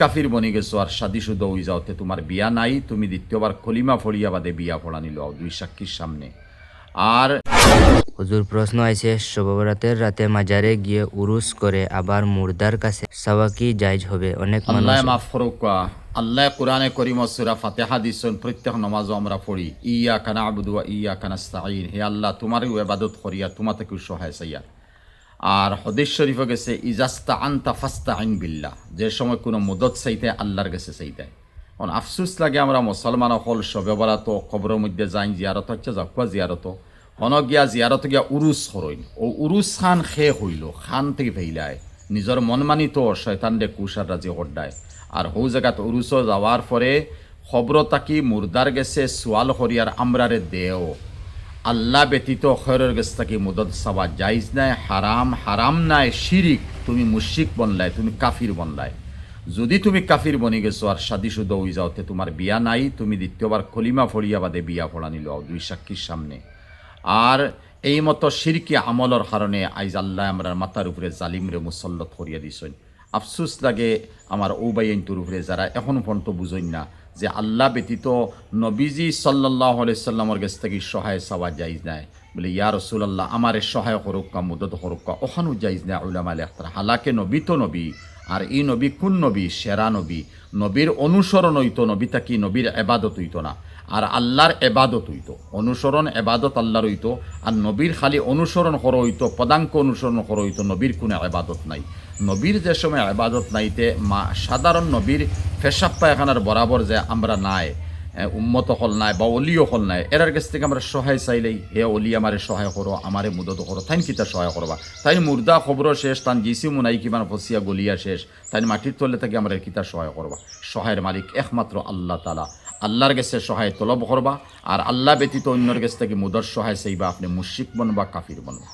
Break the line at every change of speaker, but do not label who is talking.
কাফির বনি গেছো আর শাদি শুদ্ধ হয়ে যাওতে তোমার বিয়া নাই, তুমি দ্বিতীয়বার কলিমা ফড়িয়া বাদে বিয়া পড়া নিল দুই সাক্ষীর সামনে। আর
হুজুর, প্রশ্ন আছে, শবে বরাতের রাতে মাজারে গিয়ে উরুস করে আবার মুর্দার কাছে চাওয়া কি জায়েজ হবে? অনেক
আল্লাহ
মানুষ
মাফ করুক। আল্লাহ কোরআনে করিম সূরা ফাতিহা দিছেন, প্রত্যেক নামাজও আমরা পড়ি, ইয়াকা না'বুদু ওয়া ইয়াকা নাস্তাঈন, হে আল্লাহ তোমারই ইবাদত করিয়া তোমা থেকে সহায় চাইয়া। আর হাদিস শরীফে গেছে ইজাস্তা আনতা ফাস্তাইন বিল্লাহ, যে সময় কোনো মদত চাইতে আল্লাহর কাছে চাইতে। এখন আফসোস লাগে আমরা মুসলমান হল শবে বরাত কবরের মধ্যে যাই জিয়ারত হচ্ছে যাকুয়া জিয়ারত হন গিয়া জিয়ারত গিয়া উরুস হরইন, ও উরুস খান খে হইল খান থেকে ফেইলায় নিজের মন মানি তো শয়তান রে কুষার রাজি হড্ডায়। আর হৌ জায়গাত উরুস যাওয়ার পরে খবর তাকি মুর্দার গেছে সোয়াল হরিয়ার আমরারে দেও আল্লাহ ব্যতীত খয়রের গেছে তাকি মুদত চাওয়া জাইজ নাই, হারাম, হারাম নাই, শিরিক, তুমি মুশরিক বনলায়, তুমি কাফির বনলায়। যদি তুমি কাফির বনি গেছো আর শাদি শুদ্ধ হয়ে যাওতে তোমার বিয়া নাই, তুমি দ্বিতীয়বার কলিমা ফড়িয়া বাদে বিয়া পড়া নিল দুই সাক্ষীর সামনে। আর এই মতো শিরকি আমলের কারণে আইজ আল্লাহ আমরা মাথার উপরে জালিমরে মুসল্লত করিয়া দিছেন। আফসোস লাগে আমার ও বাইনটোর উপরে যারা এখন পর্যন্ত বুঝেন না যে আল্লাহ ব্যতীত নবীজি সাল্লাল্লাহু আলাইহি সাল্লামের কাছ থেকে সহায় চাওয়া জায়েজ নাই। বলে ইয়া রাসূলুল্লাহ আমারে সহায় করুকা, মদত করুকা, ওখানেও জায়েজ নাই। উলামা লেখতারা হালাকে নবী তো নবী, আর এই নবী কোন নবী? সেরা নবী। নবীর অনুসরণ হইতো, নবী তাকি নবীর এবাদত হইতো না, আর আল্লাহর এবাদত হইতো। অনুসরণ এবাদত আল্লাহর হইতো, আর নবীর খালি অনুসরণ করা হইতো, পদাঙ্ক অনুসরণ করা হইতো, নবীর কোনো এবাদত নাই। নবীর যে সময় এবাদত নাইতে সাধারণ নবীর পেশাব পায়খানার বরাবর যে আমরা নাই, উম্মত হল নাই বা অলিও হল নাই, এরার কাছ থেকে আমরা সহায় চাইলেই হে অলি আমারে সহায় করো, আমারে মুদত করো, তাইন কিতা সহায় করবা? তাই মুর্দা খবর শেষ, তান জিসি মুনাই কিমান ফসিয়া গলিয়া শেষ, তাই মাটির তলে থেকে আমরা কিতা সহায় করবা? সহায়ের মালিক একমাত্র আল্লাহ তাআলা। আল্লাহর কাছে সহায় তলব করবা, আর আল্লাহ ব্যতীত অন্যর কাছ থেকে মুদর সহায় চাইবা, আপনি মুশরিক বনবা, কাফির বনবা।